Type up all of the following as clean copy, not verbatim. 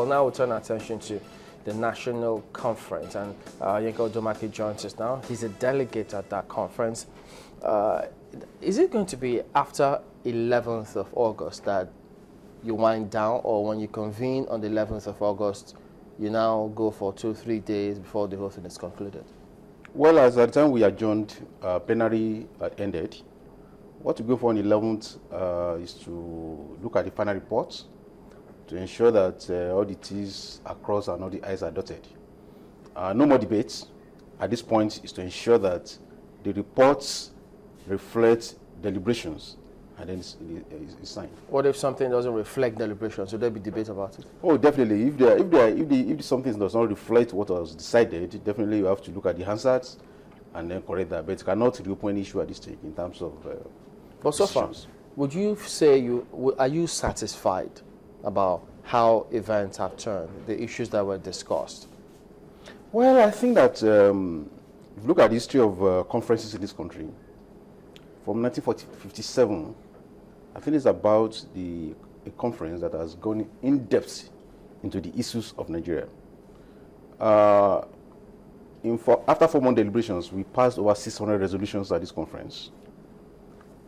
Well, now we'll turn our attention to the national conference, and Yinka Odumakin joins us now. He's a delegate at that conference. Is it going to be after 11th of August that you wind down, or when you convene on the 11th of August, you now go for 2-3 days before the whole thing is concluded? Well, as at the time we adjourned, plenary ended. What we go for on the 11th is to look at the final reports, to ensure that all the T's are crossed and all the I's are dotted. No more debates. At this point is to ensure that the reports reflect deliberations, and then it's signed. What if something doesn't reflect deliberations? Will there be debate about it? Oh, definitely. If something does not reflect what was decided, definitely you have to look at the Hansards and then correct that. But it cannot reopen any issue at this stage in terms of. But so far, would you say are you satisfied about how events have turned, the issues that were discussed? Well, I think that if you look at the history of conferences in this country, from 1957, I think it's about a conference that has gone in depth into the issues of Nigeria. After 4-month deliberations, we passed over 600 resolutions at this conference.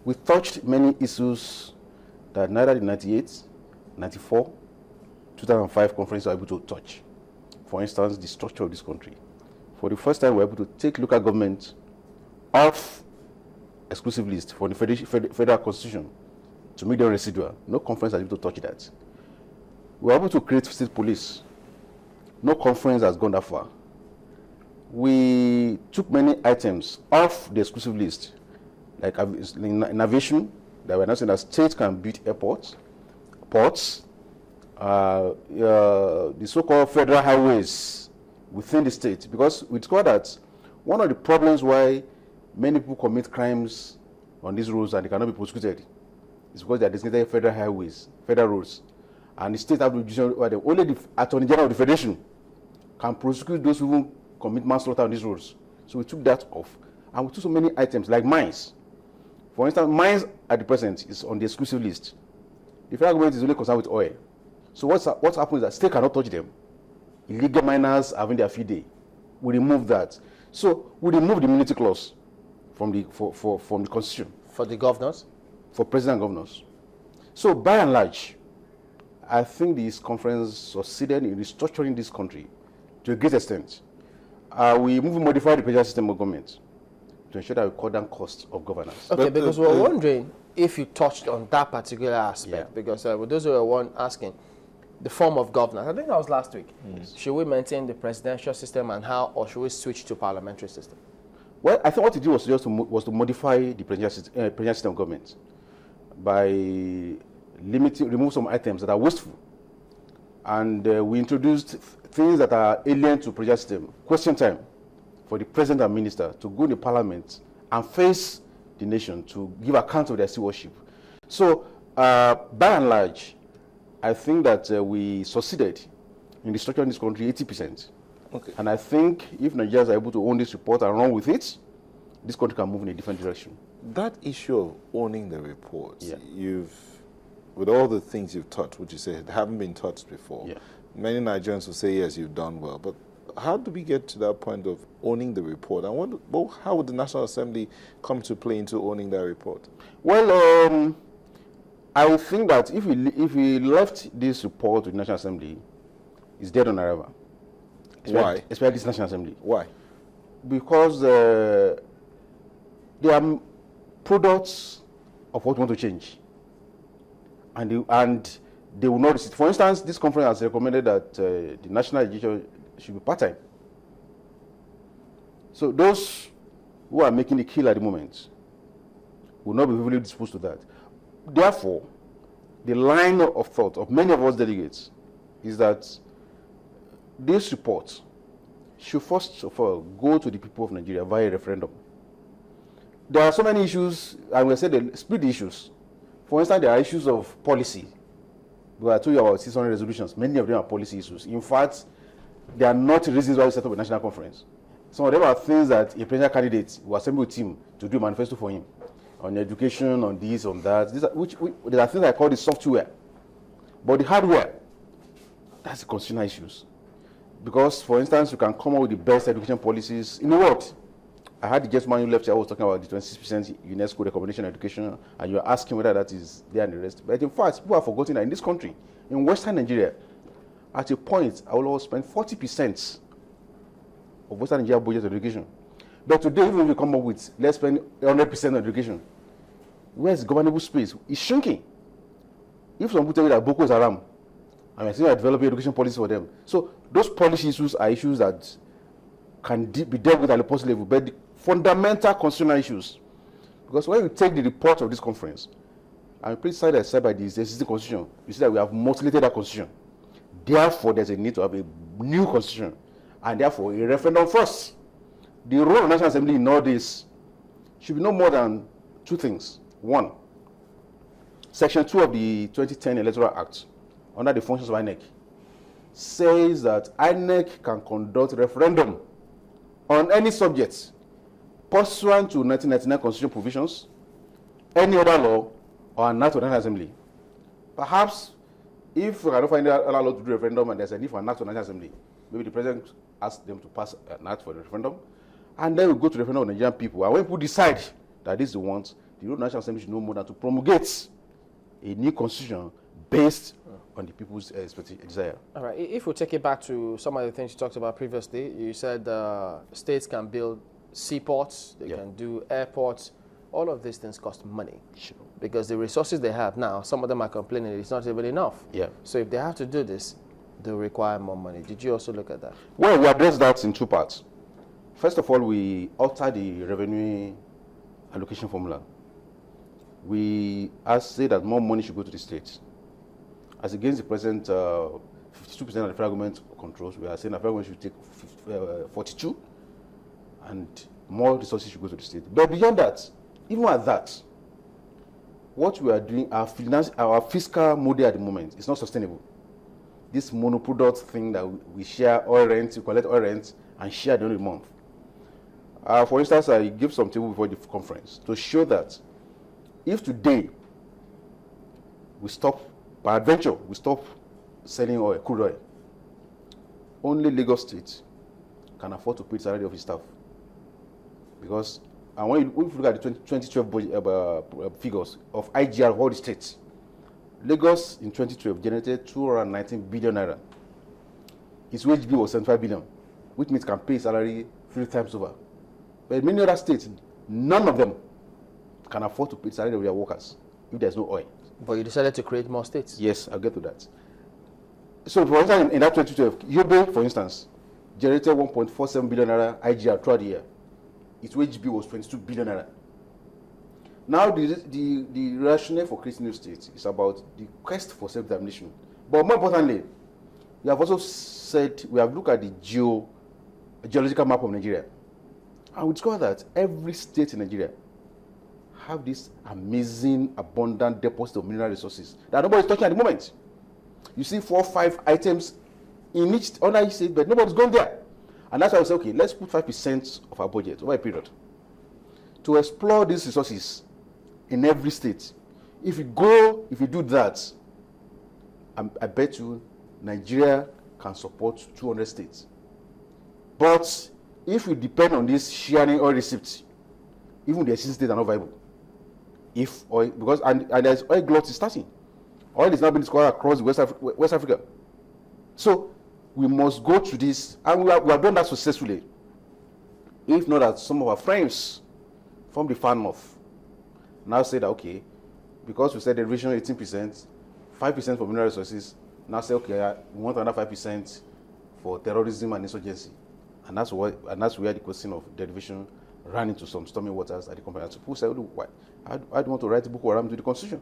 We touched many issues that neither the 98, 94, 2005 conference were able to touch. For instance, the structure of this country. For the first time, we were able to take local government off exclusive list for the federal constitution to make them residual. No conference was able to touch that. We were able to create state police. No conference has gone that far. We took many items off the exclusive list, like in aviation, that we're not saying that states can build airports, ports, the so-called federal highways within the state. Because we discovered that one of the problems why many people commit crimes on these roads and they cannot be prosecuted is because they are designated federal highways, federal roads. And the state have the only the Attorney General of the Federation can prosecute those who commit manslaughter on these roads. So we took that off. And we took so many items like mines. For instance, mines at the present is on the exclusive list. The federal government is only concerned with oil. So what's happened is that state cannot touch them. Illegal miners having their free day. We remove that. So we remove the immunity clause from the constitution. For the governors? For president and governors. So by and large, I think this conference succeeded in restructuring this country to a great extent. We modified the presidential system of government to ensure that we cut down costs of governance. Okay, because we're wondering if you touched on that particular aspect, because those who were asking, the form of governance. I think that was last week. Yes. Should we maintain the presidential system and how, or should we switch to parliamentary system? Well, I think what to do was just to modify the presidential system of government by remove some items that are wasteful. And we introduced things that are alien to presidential system. Question time for the president and minister to go in the parliament and face the nation to give account of their stewardship. So, by and large, I think that we succeeded in restructuring this country 80%. Okay. And I think if Nigerians are able to own this report and run with it, this country can move in a different direction. That issue of owning the report, with all the things you've touched, which you say haven't been touched before, many Nigerians will say, yes, you've done well. But how do we get to that point of owning the report? And how would the National Assembly come to play into owning that report? Well, I would think that if we left this report to the National Assembly, it's dead on arrival. Why? Especially this National Assembly. Why? Because they are products of what we want to change. And they will not receive. For instance, this conference has recommended that the national education should be part-time. So those who are making the kill at the moment will not be really disposed to that. Therefore, the line of thought of many of us delegates is that this report should first of all go to the people of Nigeria via referendum. There are so many issues, and we said they split the issues. For instance, there are issues of policy. I told you about 600 resolutions. Many of them are policy issues. In fact, they are not reasons why we set up a national conference. Some of them are things that a presidential candidate will assemble a team to do a manifesto for him on education, on this, on that. There are things I call the software. But the hardware That's the constitutional issues. Because, for instance, you can come up with the best education policies in the world. I had the gentleman who left here, I was talking about the 26% UNESCO recommendation education, and you're asking whether that is there and the rest. But in fact, people have forgotten that in this country, in Western Nigeria, at a point, I will always spend 40% of Western Nigeria budget on education. But today, even if we come up with, let's spend 100% on education, where's the governable space? It's shrinking. If some people tell you that Boko is Haram, and we're still developing education policy for them. So those policy issues are issues that can be dealt with at the policy level, but the fundamental constitutional issues. Because when you take the report of this conference, I'm pretty side by side by the existing constitution, you see that we have mutilated that constitution. Therefore, there's a need to have a new constitution, and therefore a referendum first. The role of the National Assembly in all this should be no more than two things. One, Section 2 of the 2010 Electoral Act, under the functions of INEC, says that INEC can conduct referendum on any subject pursuant to 1999 constitutional provisions, any other law, or an act of the National Assembly. Perhaps, if we cannot find another law to do referendum and there's a need for an act of the National Assembly, maybe the president asks them to pass an act for the referendum, and then we go to the referendum of Nigerian people. And when people decide that this is the ones, the National Assembly should know more than to promulgate a new constitution based on the people's desire. All right. If we take it back to some of the things you talked about previously, you said states can build seaports, they can do airports. All of these things cost money. Sure. Because the resources they have now, some of them are complaining it's not even enough. Yeah. So if they have to do this, they'll require more money. Did you also look at that? Well, we address that in two parts. First of all, we alter the revenue allocation formula. We say that more money should go to the states. As against the present 52% of the federal government controls, we are saying the federal government should take 42%, and more resources should go to the state. But beyond that, even at that, what we are doing, our fiscal model at the moment is not sustainable. This monoproduct thing that we share oil rent, we collect oil rent, and share at the end of the month. For instance, I give some table before the conference to show that if today we stop, by adventure, we stop selling oil, crude oil, only Lagos State can afford to pay the salary of its staff. Because, and when you look at the 2012 figures of IGR of all the states, Lagos in 2012 generated 219 billion naira. Its wage bill was 75 billion, which means it can pay salary 3 times over. But in many other states, none of them can afford to pay the salary of their workers if there's no oil. But you decided to create more states. Yes, I'll get to that. So, for instance, in that 2012, Yobe, for instance, generated 1.47 billion naira IGR throughout the year. Its wage bill was 22 billion naira. Now, the rationale for creating new states is about the quest for self-determination. But more importantly, we have also said, we have looked at the geological map of Nigeria. And we discovered that every state in Nigeria have this amazing, abundant deposit of mineral resources that nobody is touching at the moment. You see 4 or 5 items in each state, but nobody's gone there. And that's why we say, okay, let's put 5% of our budget over a period to explore these resources in every state. If you do that, I bet you Nigeria can support 200 states. But if we depend on this sharing oil receipts, even the existing states are not viable. If oil, because and there's oil glut is starting. Oil is now being discovered across West Africa. So we must go to this, and we have done that successfully. If not that some of our friends from the far north now say that, okay, because we said the region 18%, 5% for mineral resources, now say, okay, we want another 5% for terrorism and insurgency. And that's where the question of derivation ran into some stormy waters at the conference. People said, why? I don't want to write Boko Haram to the constitution.